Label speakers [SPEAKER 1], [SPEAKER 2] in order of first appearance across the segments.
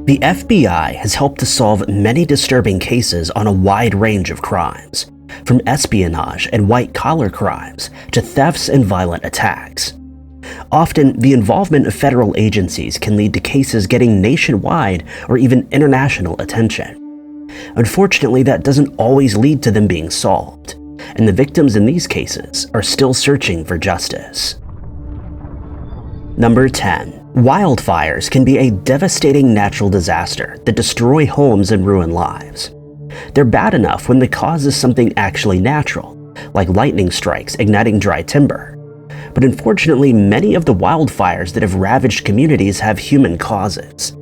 [SPEAKER 1] The FBI has helped to solve many disturbing cases on a wide range of crimes, from espionage and white-collar crimes to thefts and violent attacks. Often, the involvement of federal agencies can lead to cases getting nationwide or even international attention. Unfortunately, that doesn't always lead to them being solved, and the victims in these cases are still searching for justice. Number 10. Wildfires can be a devastating natural disaster that destroy homes and ruin lives. They're bad enough when the cause is something actually natural, like lightning strikes igniting dry timber. But unfortunately, many of the wildfires that have ravaged communities have human causes.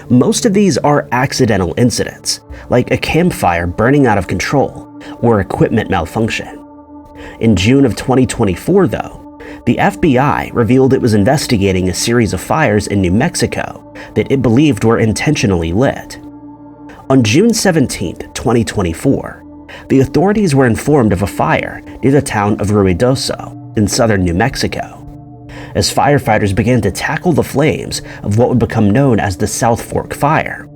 [SPEAKER 1] Most of these are accidental incidents, like a campfire burning out of control or equipment malfunction. In June of 2024, though, the FBI revealed it was investigating a series of fires in New Mexico that it believed were intentionally lit. On June 17, 2024, the authorities were informed of a fire near the town of Ruidoso in southern New Mexico. As firefighters began to tackle the flames of what would become known as the South Fork Fire,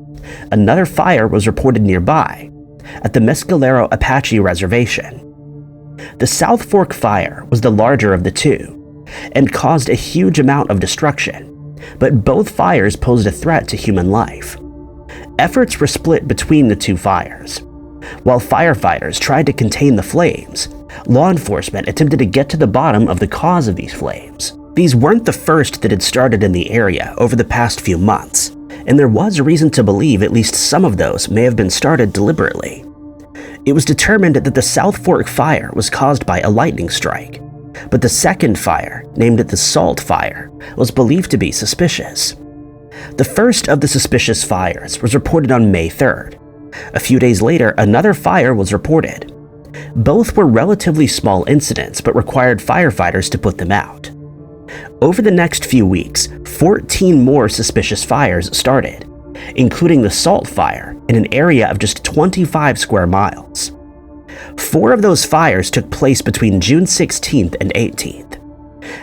[SPEAKER 1] another fire was reported nearby at the Mescalero Apache Reservation. The South Fork Fire was the larger of the two and caused a huge amount of destruction, but both fires posed a threat to human life. Efforts were split between the two fires. While firefighters tried to contain the flames, law enforcement attempted to get to the bottom of the cause of these flames. These weren't the first that had started in the area over the past few months, and there was reason to believe at least some of those may have been started deliberately. It was determined that the South Fork Fire was caused by a lightning strike, but the second fire, named the Salt Fire, was believed to be suspicious. The first of the suspicious fires was reported on May 3rd. A few days later, another fire was reported. Both were relatively small incidents but required firefighters to put them out. Over the next few weeks, 14 more suspicious fires started, including the Salt Fire in an area of just 25 square miles. 4 of those fires took place between June 16th and 18th.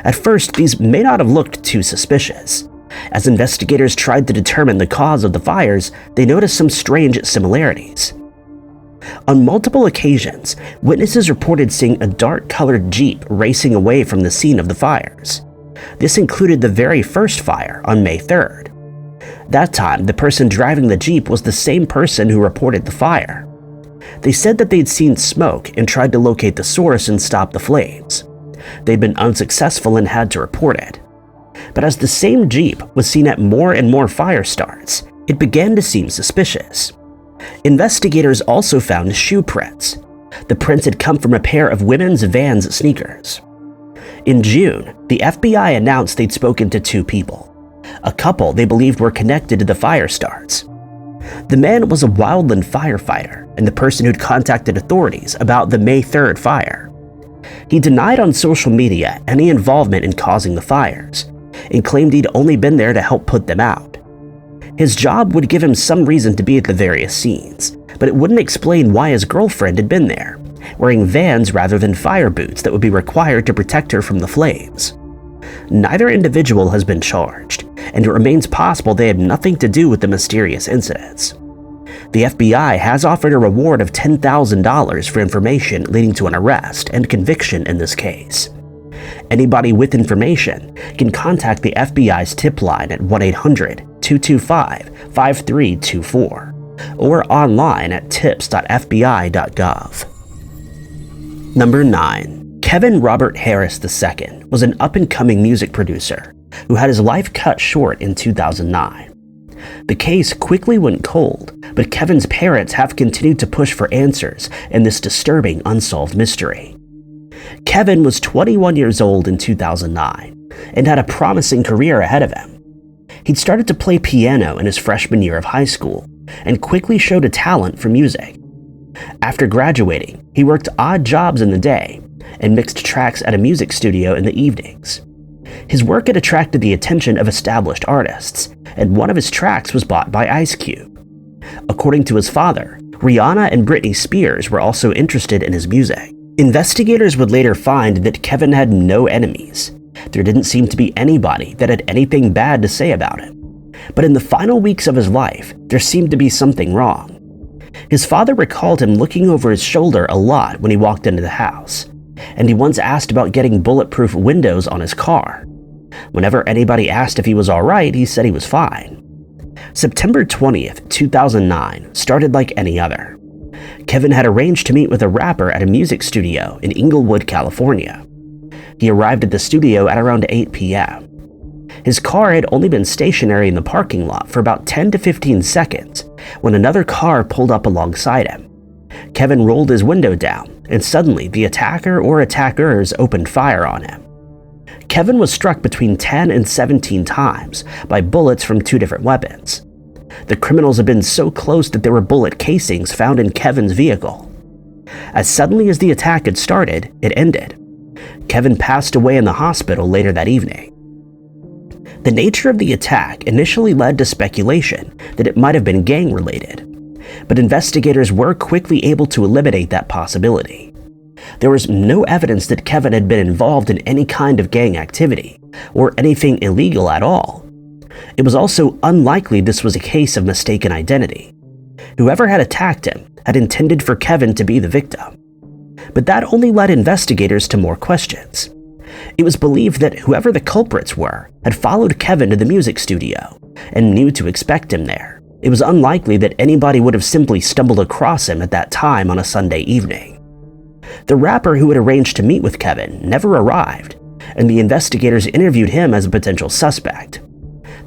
[SPEAKER 1] At first, these may not have looked too suspicious. As investigators tried to determine the cause of the fires, they noticed some strange similarities. On multiple occasions, witnesses reported seeing a dark-colored Jeep racing away from the scene of the fires. This included the very first fire on May 3rd. That time, the person driving the Jeep was the same person who reported the fire. They said that they'd seen smoke and tried to locate the source and stop the flames. They'd been unsuccessful and had to report it. But as the same Jeep was seen at more and more fire starts, it began to seem suspicious. Investigators also found shoe prints. The prints had come from a pair of women's Vans sneakers. In June, the FBI announced they'd spoken to 2 people, a couple they believed were connected to the fire starts. The man was a wildland firefighter and the person who'd contacted authorities about the May 3rd fire. He denied on social media any involvement in causing the fires and claimed he'd only been there to help put them out. His job would give him some reason to be at the various scenes, but it wouldn't explain why his girlfriend had been there, wearing Vans rather than fire boots that would be required to protect her from the flames. Neither individual has been charged, and it remains possible they had nothing to do with the mysterious incidents. The FBI has offered a reward of $10,000 for information leading to an arrest and conviction in this case. Anybody with information can contact the FBI's tip line at 1-800-225-5324 or online at tips.fbi.gov. Number 9. Kevin Robert Harris II was an up-and-coming music producer who had his life cut short in 2009. The case quickly went cold, but Kevin's parents have continued to push for answers in this disturbing unsolved mystery. Kevin was 21 years old in 2009 and had a promising career ahead of him. He'd started to play piano in his freshman year of high school and quickly showed a talent for music. After graduating, he worked odd jobs in the day and mixed tracks at a music studio in the evenings. His work had attracted the attention of established artists, and one of his tracks was bought by Ice Cube. According to his father, Rihanna and Britney Spears were also interested in his music. Investigators would later find that Kevin had no enemies. There didn't seem to be anybody that had anything bad to say about him. But in the final weeks of his life, there seemed to be something wrong. His father recalled him looking over his shoulder a lot when he walked into the house, and he once asked about getting bulletproof windows on his car. Whenever anybody asked if he was alright, he said he was fine. September 20th, 2009 started like any other. Kevin had arranged to meet with a rapper at a music studio in Inglewood, California. He arrived at the studio at around 8 p.m. His car had only been stationary in the parking lot for about 10 to 15 seconds when another car pulled up alongside him. Kevin rolled his window down, and suddenly the attacker or attackers opened fire on him. Kevin was struck between 10 and 17 times by bullets from 2 different weapons. The criminals had been so close that there were bullet casings found in Kevin's vehicle. As suddenly as the attack had started, it ended. Kevin passed away in the hospital later that evening. The nature of the attack initially led to speculation that it might have been gang-related, but investigators were quickly able to eliminate that possibility. There was no evidence that Kevin had been involved in any kind of gang activity, or anything illegal at all. It was also unlikely this was a case of mistaken identity. Whoever had attacked him had intended for Kevin to be the victim. But that only led investigators to more questions. It was believed that whoever the culprits were had followed Kevin to the music studio and knew to expect him there. It was unlikely that anybody would have simply stumbled across him at that time on a Sunday evening. The rapper who had arranged to meet with Kevin never arrived, and the investigators interviewed him as a potential suspect.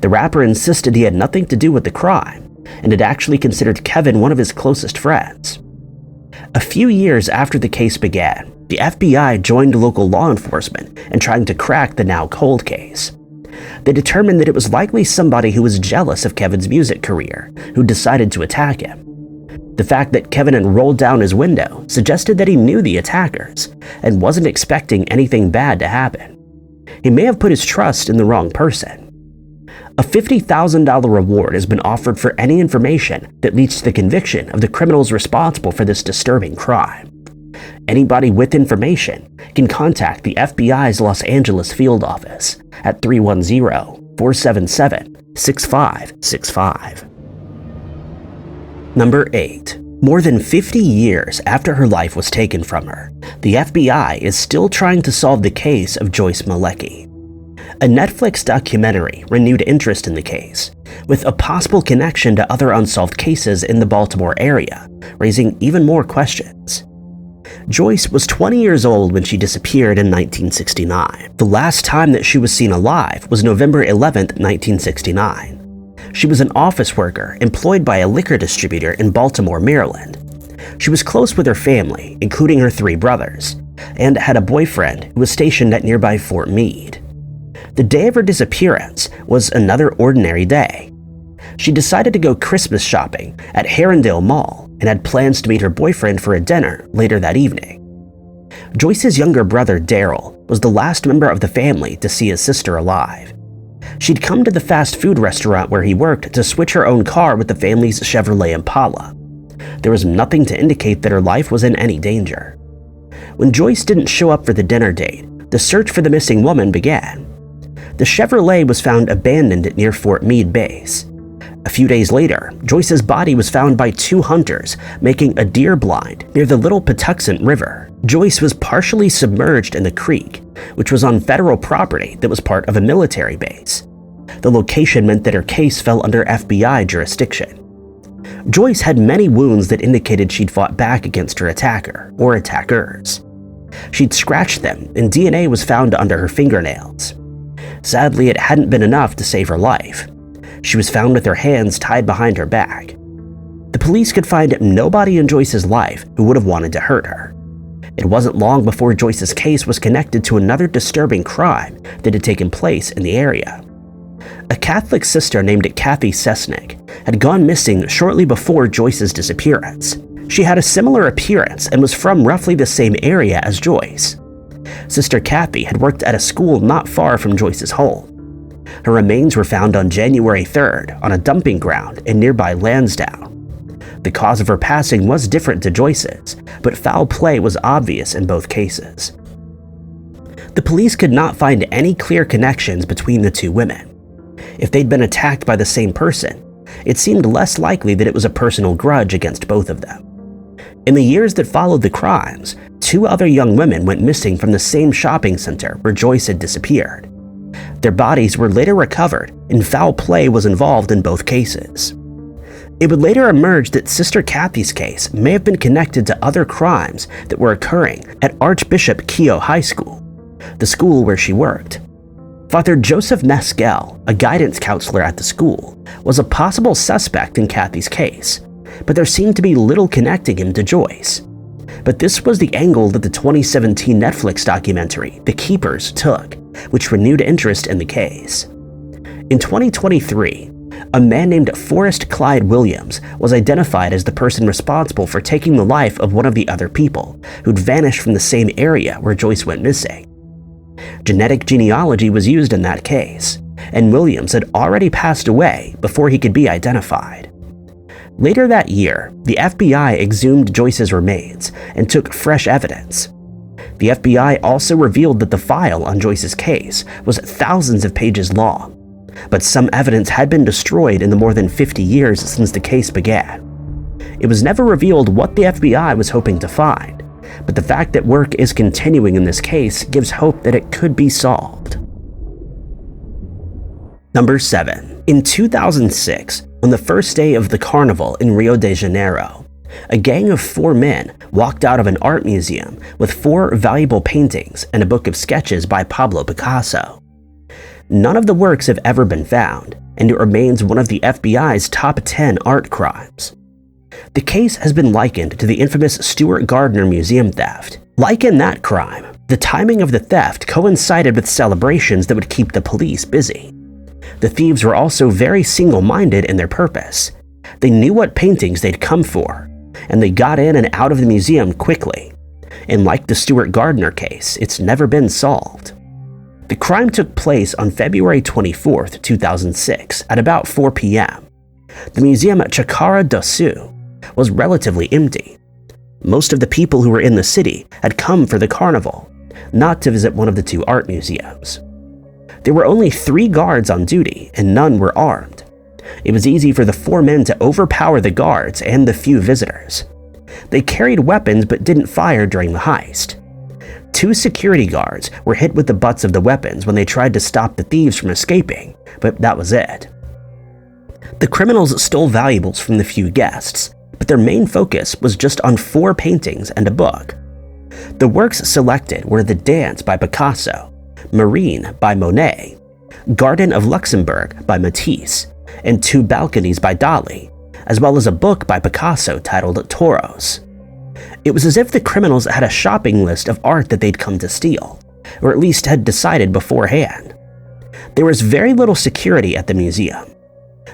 [SPEAKER 1] The rapper insisted he had nothing to do with the crime and had actually considered Kevin one of his closest friends. A few years after the case began, the FBI joined local law enforcement in trying to crack the now cold case. They determined that it was likely somebody who was jealous of Kevin's music career who decided to attack him. The fact that Kevin had rolled down his window suggested that he knew the attackers and wasn't expecting anything bad to happen. He may have put his trust in the wrong person. A $50,000 reward has been offered for any information that leads to the conviction of the criminals responsible for this disturbing crime. Anybody with information can contact the FBI's Los Angeles field office at 310-477-6565. Number 8. More than 50 years after her life was taken from her, the FBI is still trying to solve the case of Joyce Malecki. A Netflix documentary renewed interest in the case, with a possible connection to other unsolved cases in the Baltimore area, raising even more questions. Joyce was 20 years old when she disappeared in 1969. The last time that she was seen alive was November 11, 1969. She was an office worker employed by a liquor distributor in Baltimore, Maryland. She was close with her family, including her 3 brothers, and had a boyfriend who was stationed at nearby Fort Meade. The day of her disappearance was another ordinary day. She decided to go Christmas shopping at Herondale Mall and had plans to meet her boyfriend for a dinner later that evening. Joyce's younger brother, Daryl, was the last member of the family to see his sister alive. She'd come to the fast food restaurant where he worked to switch her own car with the family's Chevrolet Impala. There was nothing to indicate that her life was in any danger. When Joyce didn't show up for the dinner date, the search for the missing woman began. The Chevrolet was found abandoned near Fort Meade Base. A few days later, Joyce's body was found by 2 hunters making a deer blind near the Little Patuxent River. Joyce was partially submerged in the creek, which was on federal property that was part of a military base. The location meant that her case fell under FBI jurisdiction. Joyce had many wounds that indicated she'd fought back against her attacker or attackers. She'd scratched them, and DNA was found under her fingernails. Sadly, it hadn't been enough to save her life. She was found with her hands tied behind her back. The police could find nobody in Joyce's life who would have wanted to hurt her. It wasn't long before Joyce's case was connected to another disturbing crime that had taken place in the area. A Catholic sister named Kathy Sesnick had gone missing shortly before Joyce's disappearance. She had a similar appearance and was from roughly the same area as Joyce. Sister Kathy had worked at a school not far from Joyce's home. Her remains were found on January 3rd on a dumping ground in nearby Lansdowne. The cause of her passing was different to Joyce's, but foul play was obvious in both cases. The police could not find any clear connections between the 2 women. If they'd been attacked by the same person, it seemed less likely that it was a personal grudge against both of them. In the years that followed the crimes, 2 other young women went missing from the same shopping center where Joyce had disappeared. Their bodies were later recovered, and foul play was involved in both cases. It would later emerge that Sister Kathy's case may have been connected to other crimes that were occurring at Archbishop Keogh High School, the school where she worked. Father Joseph Neskel, a guidance counselor at the school, was a possible suspect in Kathy's case, but there seemed to be little connecting him to Joyce. But this was the angle that the 2017 Netflix documentary, The Keepers, took, which renewed interest in the case. In 2023, a man named Forrest Clyde Williams was identified as the person responsible for taking the life of one of the other people who'd vanished from the same area where Joyce went missing. Genetic genealogy was used in that case, and Williams had already passed away before he could be identified. Later that year, the FBI exhumed Joyce's remains and took fresh evidence. The FBI also revealed that the file on Joyce's case was thousands of pages long, but some evidence had been destroyed in the more than 50 years since the case began. It was never revealed what the FBI was hoping to find, but the fact that work is continuing in this case gives hope that it could be solved. Number 7. In 2006, on the first day of the carnival in Rio de Janeiro, a gang of 4 men walked out of an art museum with 4 valuable paintings and a book of sketches by Pablo Picasso. None of the works have ever been found, and it remains one of the FBI's top 10 art crimes. The case has been likened to the infamous Stuart Gardner Museum theft. Like in that crime, the timing of the theft coincided with celebrations that would keep the police busy. The thieves were also very single-minded in their purpose. They knew what paintings they'd come for, and they got in and out of the museum quickly. And like the Stuart Gardner case, it's never been solved. The crime took place on February 24, 2006, at about 4 p.m. The museum at Chacara do Sul was relatively empty. Most of the people who were in the city had come for the carnival, not to visit one of the 2 art museums. There were only 3 guards on duty, and none were armed. It was easy for the 4 men to overpower the guards and the few visitors. They carried weapons but didn't fire during the heist. 2 security guards were hit with the butts of the weapons when they tried to stop the thieves from escaping, but that was it. The criminals stole valuables from the few guests, but their main focus was just on 4 paintings and a book. The works selected were The Dance by Picasso, Marine by Monet, Garden of Luxembourg by Matisse, and 2 balconies by Dali, as well as a book by Picasso titled Toros. It was as if the criminals had a shopping list of art that they'd come to steal, or at least had decided beforehand. There was very little security at the museum.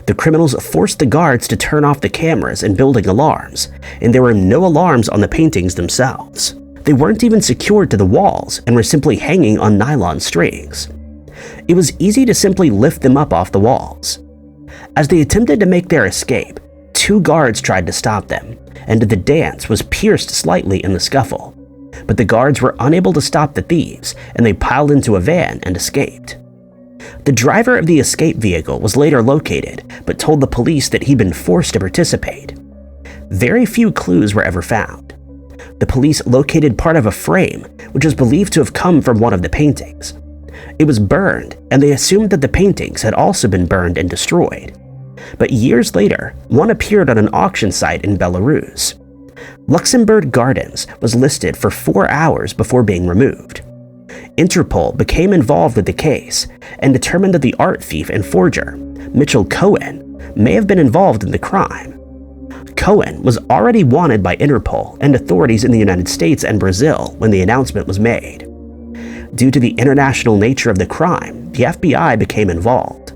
[SPEAKER 1] The criminals forced the guards to turn off the cameras and building alarms, and there were no alarms on the paintings themselves. They weren't even secured to the walls and were simply hanging on nylon strings. It was easy to simply lift them up off the walls. As they attempted to make their escape, 2 guards tried to stop them, and The Dance was pierced slightly in the scuffle. But the guards were unable to stop the thieves, and they piled into a van and escaped. The driver of the escape vehicle was later located, but told the police that he'd been forced to participate. Very few clues were ever found. The police located part of a frame, which was believed to have come from one of the paintings. It was burned, and they assumed that the paintings had also been burned and destroyed. But years later, one appeared on an auction site in Belarus. Luxembourg Gardens was listed for 4 hours before being removed. Interpol became involved with the case and determined that the art thief and forger, Mitchell Cohen, may have been involved in the crime. Cohen was already wanted by Interpol and authorities in the United States and Brazil when the announcement was made. Due to the international nature of the crime, the FBI became involved.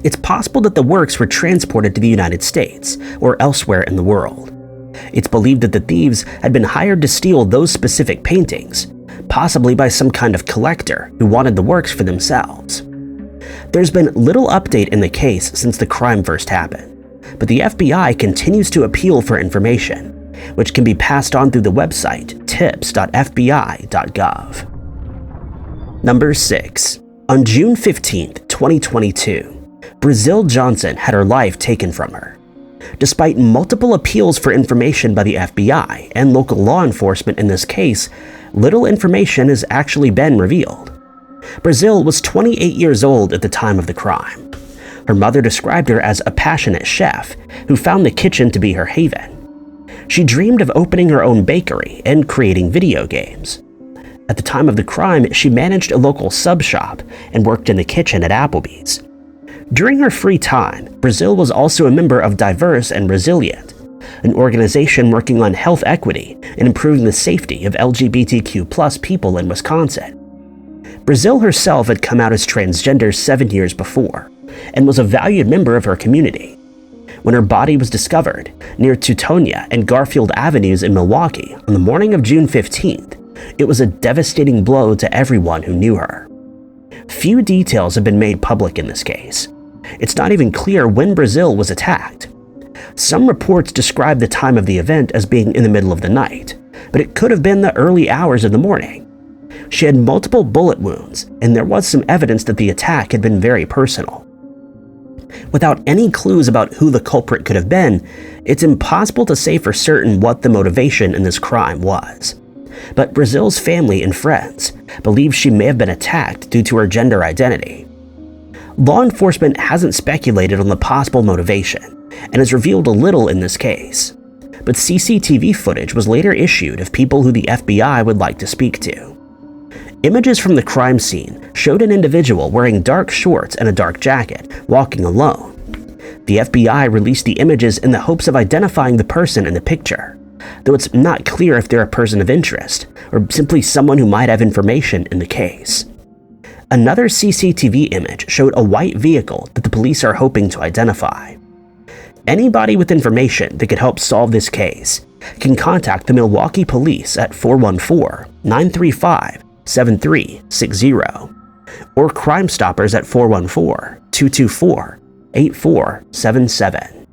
[SPEAKER 1] It's possible that the works were transported to the United States or elsewhere in the world. It's believed that the thieves had been hired to steal those specific paintings, possibly by some kind of collector who wanted the works for themselves. There's been little update in the case since the crime first happened, but the FBI continues to appeal for information, which can be passed on through the website tips.fbi.gov. Number 6. On June 15, 2022, Brazil Johnson had her life taken from her. Despite multiple appeals for information by the FBI and local law enforcement in this case, little information has actually been revealed. Brazil was 28 years old at the time of the crime. Her mother described her as a passionate chef who found the kitchen to be her haven. She dreamed of opening her own bakery and creating video games. At the time of the crime, she managed a local sub shop and worked in the kitchen at Applebee's. During her free time, Brazil was also a member of Diverse and Resilient, an organization working on health equity and improving the safety of LGBTQ+ people in Wisconsin. Brazil herself had come out as transgender 7 years before and was a valued member of her community. When her body was discovered near Teutonia and Garfield Avenues in Milwaukee on the morning of June 15th, it was a devastating blow to everyone who knew her. Few details have been made public in this case. It's not even clear when Brazil was attacked. Some reports describe the time of the event as being in the middle of the night, but it could have been the early hours of the morning. She had multiple bullet wounds, and there was some evidence that the attack had been very personal. Without any clues about who the culprit could have been, it's impossible to say for certain what the motivation in this crime was. But Brazil's family and friends believe she may have been attacked due to her gender identity. Law enforcement hasn't speculated on the possible motivation and has revealed a little in this case. But CCTV footage was later issued of people who the FBI would like to speak to. Images from the crime scene showed an individual wearing dark shorts and a dark jacket, walking alone. The FBI released the images in the hopes of identifying the person in the picture, though it's not clear if they're a person of interest or simply someone who might have information in the case. Another CCTV image showed a white vehicle that the police are hoping to identify. Anybody with information that could help solve this case can contact the Milwaukee Police at 414-935-7360 or Crime Stoppers at 414-224-8477.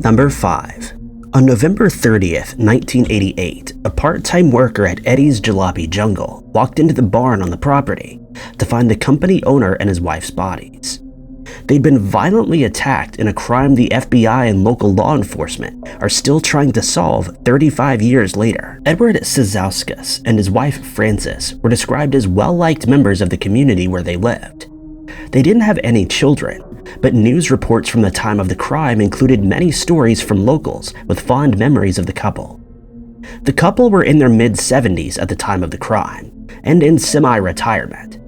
[SPEAKER 1] Number 5. On November 30th, 1988, a part-time worker at Eddie's Jalopy Jungle walked into the barn on the property to find the company owner and his wife's bodies. They'd been violently attacked in a crime the FBI and local law enforcement are still trying to solve 35 years later. Edward Cizauskas and his wife Frances were described as well-liked members of the community where they lived. They didn't have any children, but news reports from the time of the crime included many stories from locals with fond memories of the couple. The couple were in their mid-70s at the time of the crime, and in semi-retirement.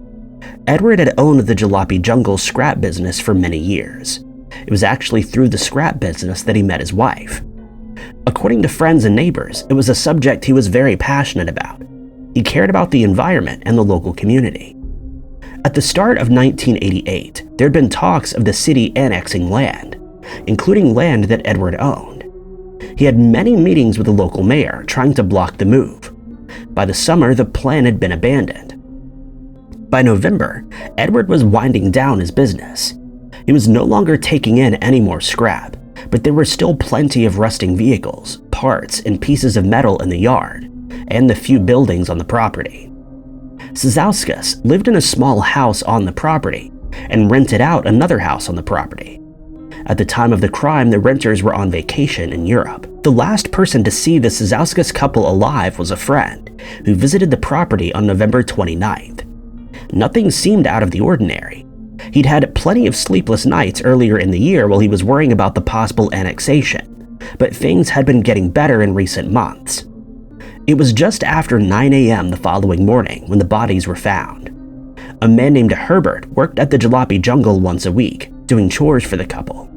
[SPEAKER 1] Edward had owned the Jalopy Jungle scrap business for many years. It was actually through the scrap business that he met his wife. According to friends and neighbors, it was a subject he was very passionate about. He cared about the environment and the local community. At the start of 1988, there had been talks of the city annexing land, including land that Edward owned. He had many meetings with the local mayor trying to block the move. By the summer, the plan had been abandoned. By November, Edward was winding down his business. He was no longer taking in any more scrap, but there were still plenty of rusting vehicles, parts, and pieces of metal in the yard, and the few buildings on the property. Cizauskas lived in a small house on the property and rented out another house on the property. At the time of the crime, the renters were on vacation in Europe. The last person to see the Cizauskas couple alive was a friend who visited the property on November 29th. Nothing seemed out of the ordinary. He'd had plenty of sleepless nights earlier in the year while he was worrying about the possible annexation, but things had been getting better in recent months. It was just after 9 a.m. the following morning when the bodies were found. A man named Herbert worked at the Jalopy Jungle once a week, doing chores for the couple.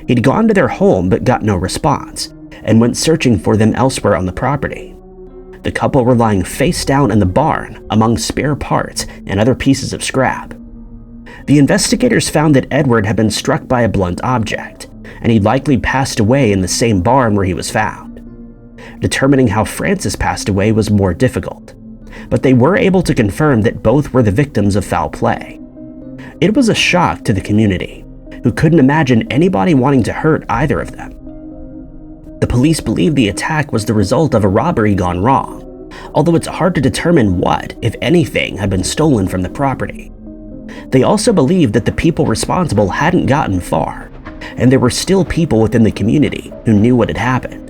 [SPEAKER 1] He'd gone to their home but got no response, and went searching for them elsewhere on the property. The couple were lying face down in the barn among spare parts and other pieces of scrap. The investigators found that Edward had been struck by a blunt object, and he'd likely passed away in the same barn where he was found. Determining how Frances passed away was more difficult, but they were able to confirm that both were the victims of foul play. It was a shock to the community, who couldn't imagine anybody wanting to hurt either of them. The police believe the attack was the result of a robbery gone wrong, although it's hard to determine what, if anything, had been stolen from the property. They also believed that the people responsible hadn't gotten far, and there were still people within the community who knew what had happened.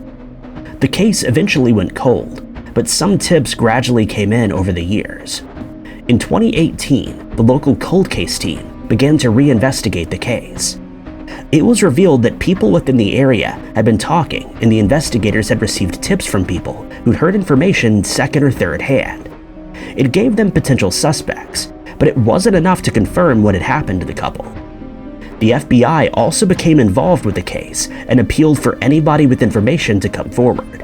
[SPEAKER 1] The case eventually went cold, but some tips gradually came in over the years. In 2018, the local cold case team began to reinvestigate the case. It was revealed that people within the area had been talking, and the investigators had received tips from people who'd heard information second or third hand. It gave them potential suspects, but it wasn't enough to confirm what had happened to the couple. The FBI also became involved with the case and appealed for anybody with information to come forward.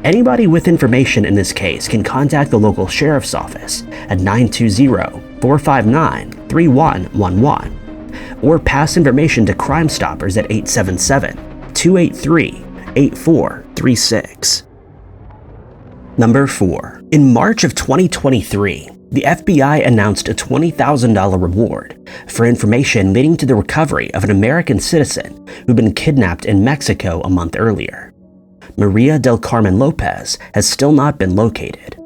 [SPEAKER 1] Anybody with information in this case can contact the local sheriff's office at 920-459-3111 or pass information to Crime Stoppers at 877-283-8436. Number 4. In March of 2023, the FBI announced a $20,000 reward for information leading to the recovery of an American citizen who'd been kidnapped in Mexico a month earlier. Maria del Carmen Lopez has still not been located.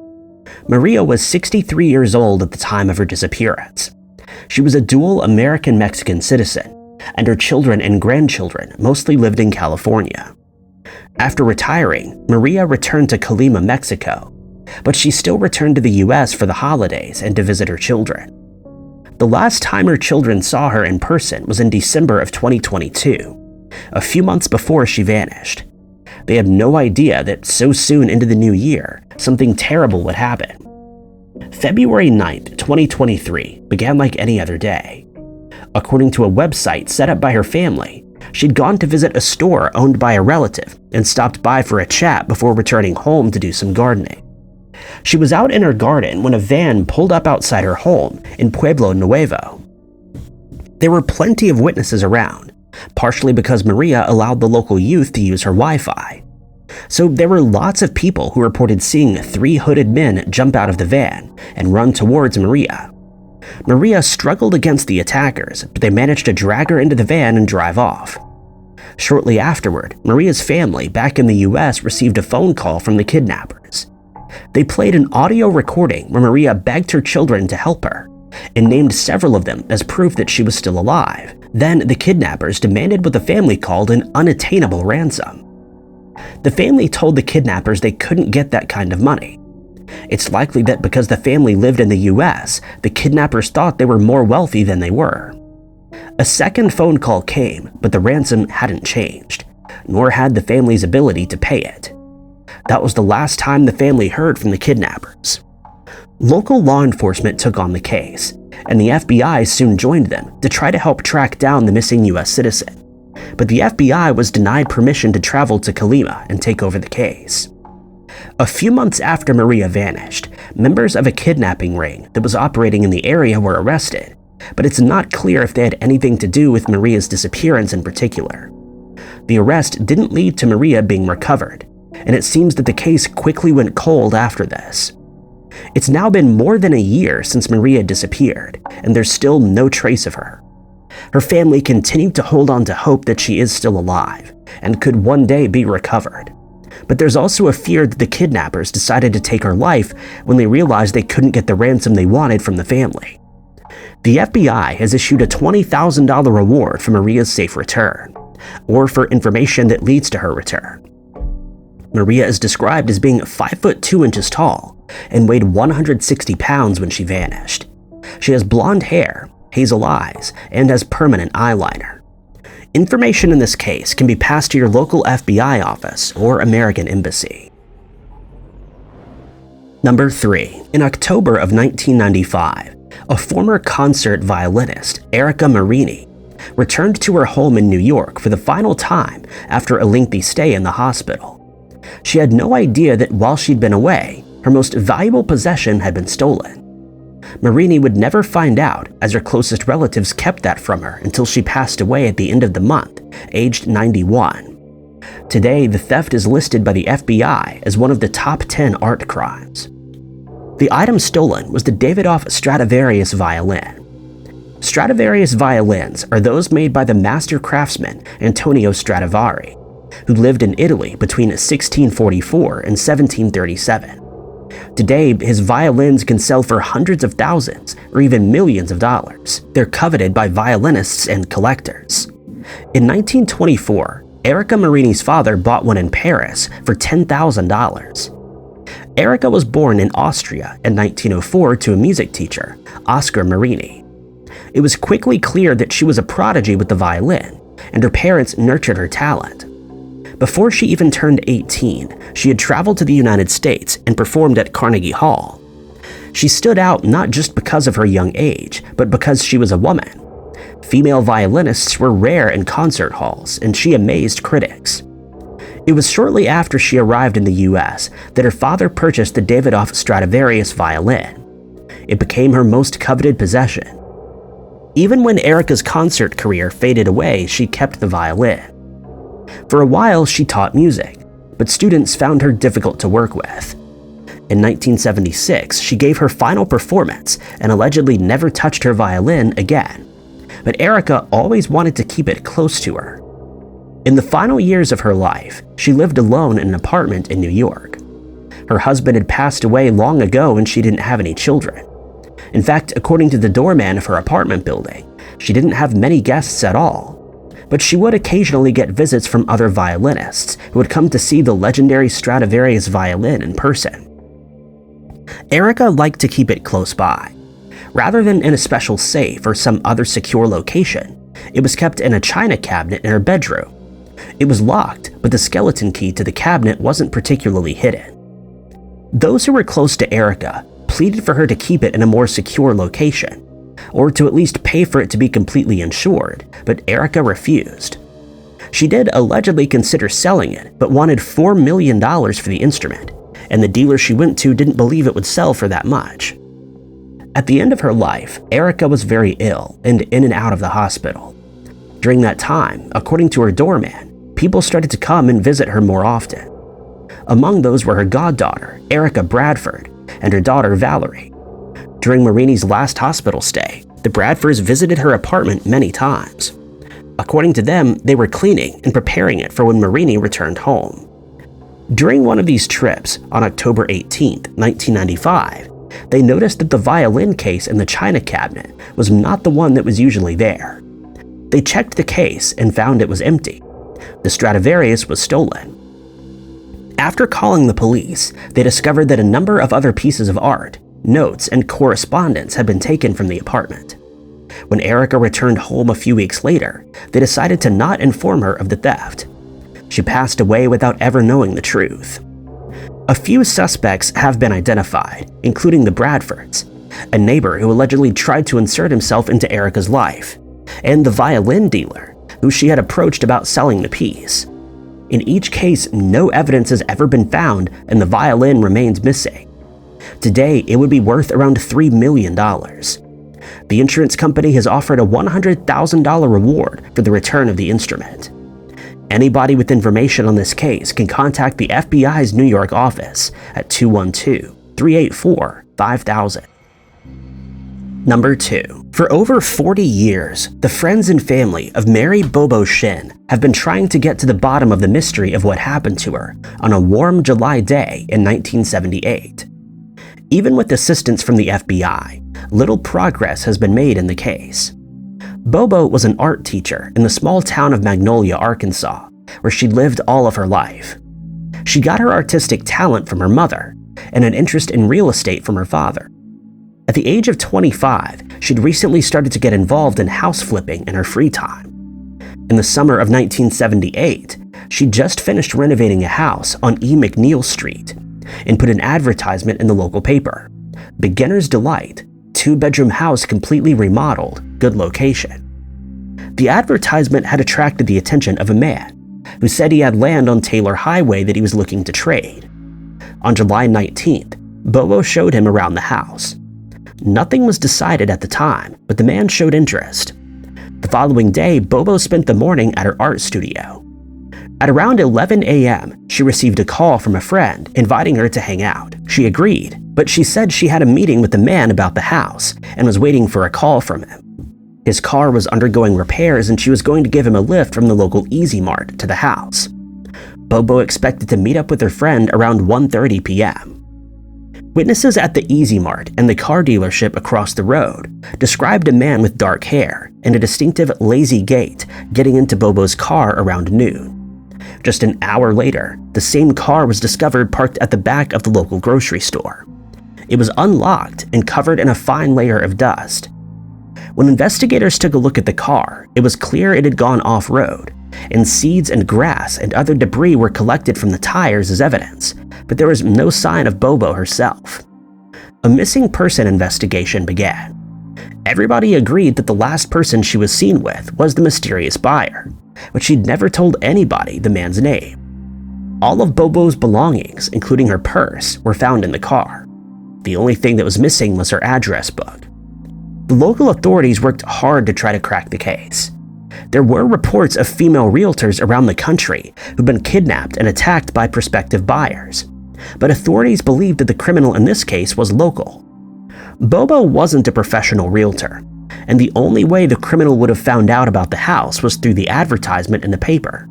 [SPEAKER 1] Maria was 63 years old at the time of her disappearance. She was a dual American-Mexican citizen, and her children and grandchildren mostly lived in California. After retiring, Maria returned to Colima, Mexico, but she still returned to the US for the holidays and to visit her children. The last time her children saw her in person was in December of 2022, a few months before she vanished. They had no idea that so soon into the new year, something terrible would happen. February 9th, 2023 began like any other day. According to a website set up by her family, she'd gone to visit a store owned by a relative and stopped by for a chat before returning home to do some gardening. She was out in her garden when a van pulled up outside her home in Pueblo Nuevo. There were plenty of witnesses around, partially because Maria allowed the local youth to use her Wi-Fi. So there were lots of people who reported seeing 3 hooded men jump out of the van and run towards Maria. Maria struggled against the attackers, but they managed to drag her into the van and drive off. Shortly afterward, Maria's family back in the US received a phone call from the kidnappers. They played an audio recording where Maria begged her children to help her and named several of them as proof that she was still alive. Then the kidnappers demanded what the family called an unattainable ransom. The family told the kidnappers they couldn't get that kind of money. It's likely that because the family lived in the US, the kidnappers thought they were more wealthy than they were. A second phone call came, but the ransom hadn't changed, nor had the family's ability to pay it. That was the last time the family heard from the kidnappers. Local law enforcement took on the case, and the FBI soon joined them to try to help track down the missing US citizen. But the FBI was denied permission to travel to Colima and take over the case. A few months after Maria vanished, members of a kidnapping ring that was operating in the area were arrested, but it's not clear if they had anything to do with Maria's disappearance in particular. The arrest didn't lead to Maria being recovered, and it seems that the case quickly went cold after this. It's now been more than a year since Maria disappeared, and there's still no trace of her. Her family continued to hold on to hope that she is still alive and could one day be recovered. But there's also a fear that the kidnappers decided to take her life when they realized they couldn't get the ransom they wanted from the family. The FBI has issued a $20,000 reward for Maria's safe return, or for information that leads to her return. Maria is described as being 5 foot 2 inches tall and weighed 160 pounds when she vanished. She has blonde hair, hazel eyes, and has permanent eyeliner. Information in this case can be passed to your local FBI office or American embassy. Number 3. In October of 1995, a former concert violinist, Erica Marini, returned to her home in New York for the final time after a lengthy stay in the hospital. She had no idea that while she'd been away, her most valuable possession had been stolen. Marini would never find out, as her closest relatives kept that from her until she passed away at the end of the month, aged 91. Today, the theft is listed by the FBI as one of the top 10 art crimes. The item stolen was the Davidoff Stradivarius violin. Stradivarius violins are those made by the master craftsman Antonio Stradivari, who lived in Italy between 1644 and 1737. Today, his violins can sell for hundreds of thousands or even millions of dollars. They're coveted by violinists and collectors. In 1924, Erika Marini's father bought one in Paris for $10,000. Erika was born in Austria in 1904 to a music teacher, Oscar Marini. It was quickly clear that she was a prodigy with the violin, and her parents nurtured her talent. Before she even turned 18, she had traveled to the United States and performed at Carnegie Hall. She stood out not just because of her young age, but because she was a woman. Female violinists were rare in concert halls, and she amazed critics. It was shortly after she arrived in the US that her father purchased the Davidoff Stradivarius violin. It became her most coveted possession. Even when Erika's concert career faded away, she kept the violin. For a while, she taught music, but students found her difficult to work with. In 1976, she gave her final performance and allegedly never touched her violin again. But Erika always wanted to keep it close to her. In the final years of her life, she lived alone in an apartment in New York. Her husband had passed away long ago and she didn't have any children. In fact, according to the doorman of her apartment building, she didn't have many guests at all. But she would occasionally get visits from other violinists who would come to see the legendary Stradivarius violin in person. Erika liked to keep it close by. Rather than in a special safe or some other secure location, it was kept in a china cabinet in her bedroom. It was locked, but the skeleton key to the cabinet wasn't particularly hidden. Those who were close to Erika pleaded for her to keep it in a more secure location, or to at least pay for it to be completely insured, but Erika refused. She did allegedly consider selling it, but wanted $4 million for the instrument, and the dealer she went to didn't believe it would sell for that much. At the end of her life, Erika was very ill and in and out of the hospital. During that time, according to her doorman, people started to come and visit her more often. Among those were her goddaughter, Erika Bradford, and her daughter, Valerie. During Marini's last hospital stay, the Bradfords visited her apartment many times. According to them, they were cleaning and preparing it for when Marini returned home. During one of these trips, on October 18, 1995, they noticed that the violin case in the china cabinet was not the one that was usually there. They checked the case and found it was empty. The Stradivarius was stolen. After calling the police, they discovered that a number of other pieces of art, notes, and correspondence had been taken from the apartment. When Erika returned home a few weeks later, they decided to not inform her of the theft. She passed away without ever knowing the truth. A few suspects have been identified, including the Bradfords, a neighbor who allegedly tried to insert himself into Erika's life, and the violin dealer, who she had approached about selling the piece. In each case, no evidence has ever been found and the violin remains missing. Today, it would be worth around $3 million. The insurance company has offered a $100,000 reward for the return of the instrument. Anybody with information on this case can contact the FBI's New York office at 212-384-5000. Number 2. For over 40 years, the friends and family of Mary Bobo Shin have been trying to get to the bottom of the mystery of what happened to her on a warm July day in 1978. Even with assistance from the FBI, little progress has been made in the case. Bobo was an art teacher in the small town of Magnolia, Arkansas, where she lived all of her life. She got her artistic talent from her mother and an interest in real estate from her father. At the age of 25, she'd recently started to get involved in house flipping in her free time. In the summer of 1978, she just finished renovating a house on E. McNeil Street and put an advertisement in the local paper. Beginner's Delight, 2-bedroom house completely remodeled, good location. The advertisement had attracted the attention of a man who said he had land on Taylor Highway that he was looking to trade. On July 19th, Bobo showed him around the house. Nothing was decided at the time, but the man showed interest. The following day, Bobo spent the morning at her art studio. At around 11 a.m., she received a call from a friend inviting her to hang out. She agreed, but she said she had a meeting with the man about the house and was waiting for a call from him. His car was undergoing repairs and she was going to give him a lift from the local Easy Mart to the house. Bobo expected to meet up with her friend around 1:30 p.m. Witnesses at the Easy Mart and the car dealership across the road described a man with dark hair and a distinctive lazy gait getting into Bobo's car around noon. Just an hour later, the same car was discovered parked at the back of the local grocery store. It was unlocked and covered in a fine layer of dust. When investigators took a look at the car, it was clear it had gone off-road, and seeds and grass and other debris were collected from the tires as evidence, but there was no sign of Bobo herself. A missing person investigation began. Everybody agreed that the last person she was seen with was the mysterious buyer, but she'd never told anybody the man's name. All of Bobo's belongings, including her purse, were found in the car. The only thing that was missing was her address book. The local authorities worked hard to try to crack the case. There were reports of female realtors around the country who'd been kidnapped and attacked by prospective buyers, but authorities believed that the criminal in this case was local. Bobo wasn't a professional realtor, and the only way the criminal would have found out about the house was through the advertisement in the paper.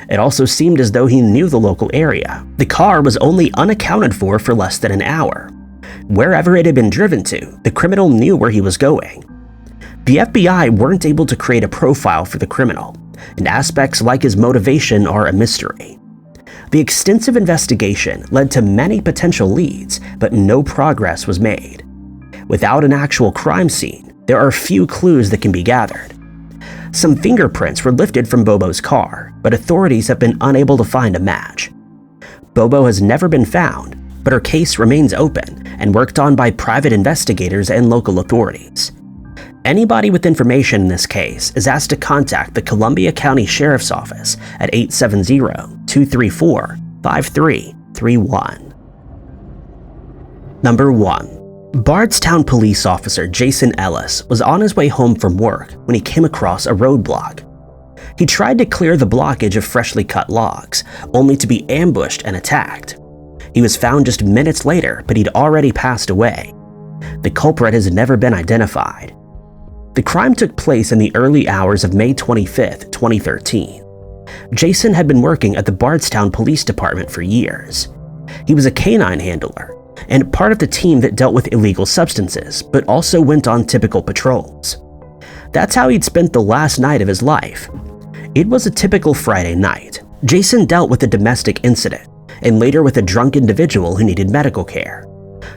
[SPEAKER 1] It also seemed as though he knew the local area. The car was only unaccounted for less than an hour. Wherever it had been driven to, the criminal knew where he was going. The FBI weren't able to create a profile for the criminal, and aspects like his motivation are a mystery. The extensive investigation led to many potential leads, but no progress was made. Without an actual crime scene, there are few clues that can be gathered. Some fingerprints were lifted from Bobo's car, but authorities have been unable to find a match. Bobo has never been found, but her case remains open and worked on by private investigators and local authorities. Anybody with information in this case is asked to contact the Columbia County Sheriff's Office at 870-234-5331. Number 1. Bardstown police officer Jason Ellis was on his way home from work when he came across a roadblock. He tried to clear the blockage of freshly cut logs, only to be ambushed and attacked. He was found just minutes later, but he'd already passed away. The culprit has never been identified. The crime took place in the early hours of May 25, 2013. Jason had been working at the Bardstown Police Department for years. He was a canine handler and part of the team that dealt with illegal substances, but also went on typical patrols. That's how he'd spent the last night of his life. It was a typical Friday night. Jason dealt with a domestic incident, and later with a drunk individual who needed medical care.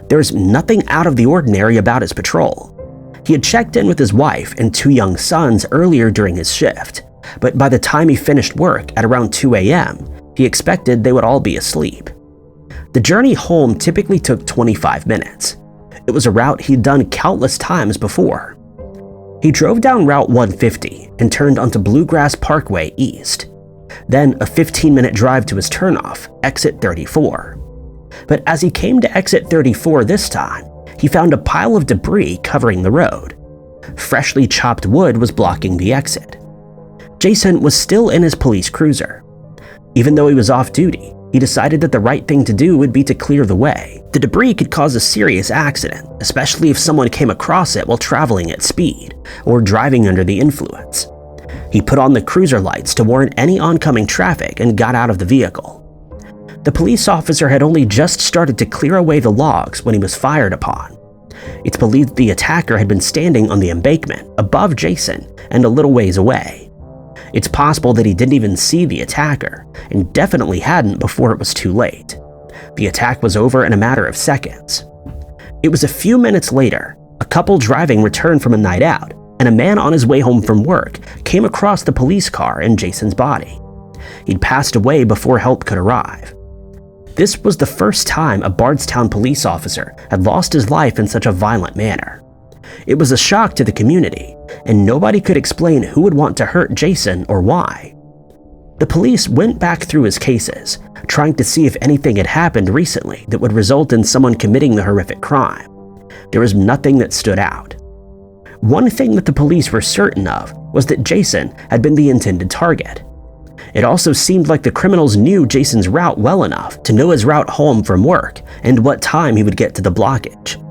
[SPEAKER 1] There was nothing out of the ordinary about his patrol. He had checked in with his wife and 2 young sons earlier during his shift, but by the time he finished work at around 2 a.m., he expected they would all be asleep. The journey home typically took 25 minutes. It was a route he'd done countless times before. He drove down Route 150 and turned onto Bluegrass Parkway East. Then a 15-minute drive to his turnoff, exit 34. But as he came to exit 34 this time, he found a pile of debris covering the road. Freshly chopped wood was blocking the exit. Jason was still in his police cruiser. Even though he was off duty, he decided that the right thing to do would be to clear the way. The debris could cause a serious accident, especially if someone came across it while traveling at speed or driving under the influence. He put on the cruiser lights to warn any oncoming traffic and got out of the vehicle. The police officer had only just started to clear away the logs when he was fired upon. It's believed the attacker had been standing on the embankment above Jason and a little ways away. It's possible that he didn't even see the attacker, and definitely hadn't before it was too late. The attack was over in a matter of seconds. It was a few minutes later, a couple driving returned from a night out, and a man on his way home from work came across the police car and Jason's body. He'd passed away before help could arrive. This was the first time a Bardstown police officer had lost his life in such a violent manner. It was a shock to the community, and nobody could explain who would want to hurt Jason or why. The police went back through his cases, trying to see if anything had happened recently that would result in someone committing the horrific crime. There was nothing that stood out. One thing that the police were certain of was that Jason had been the intended target. It also seemed like the criminals knew Jason's route well enough to know his route home from work and what time he would get to the blockage.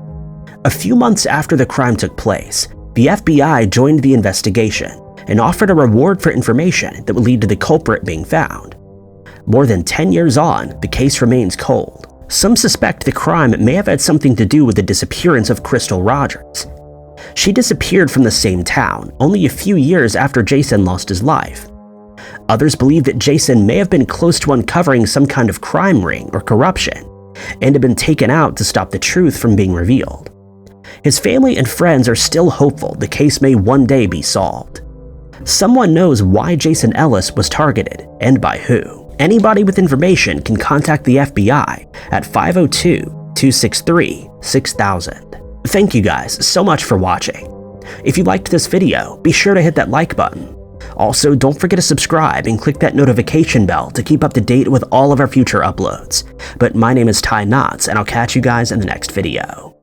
[SPEAKER 1] A few months after the crime took place, the FBI joined the investigation and offered a reward for information that would lead to the culprit being found. More than 10 years on, the case remains cold, Some suspect the crime may have had something to do with the disappearance of Crystal Rogers. She disappeared from the same town only a few years after Jason lost his life. Others believe that Jason may have been close to uncovering some kind of crime ring or corruption, and had been taken out to stop the truth from being revealed. His family and friends are still hopeful the case may one day be solved. Someone knows why Jason Ellis was targeted, and by who. Anybody with information can contact the FBI at 502-263-6000. Thank you guys so much for watching. If you liked this video, be sure to hit that like button. Also, don't forget to subscribe and click that notification bell to keep up to date with all of our future uploads. But my name is Ty Knotts, and I'll catch you guys in the next video.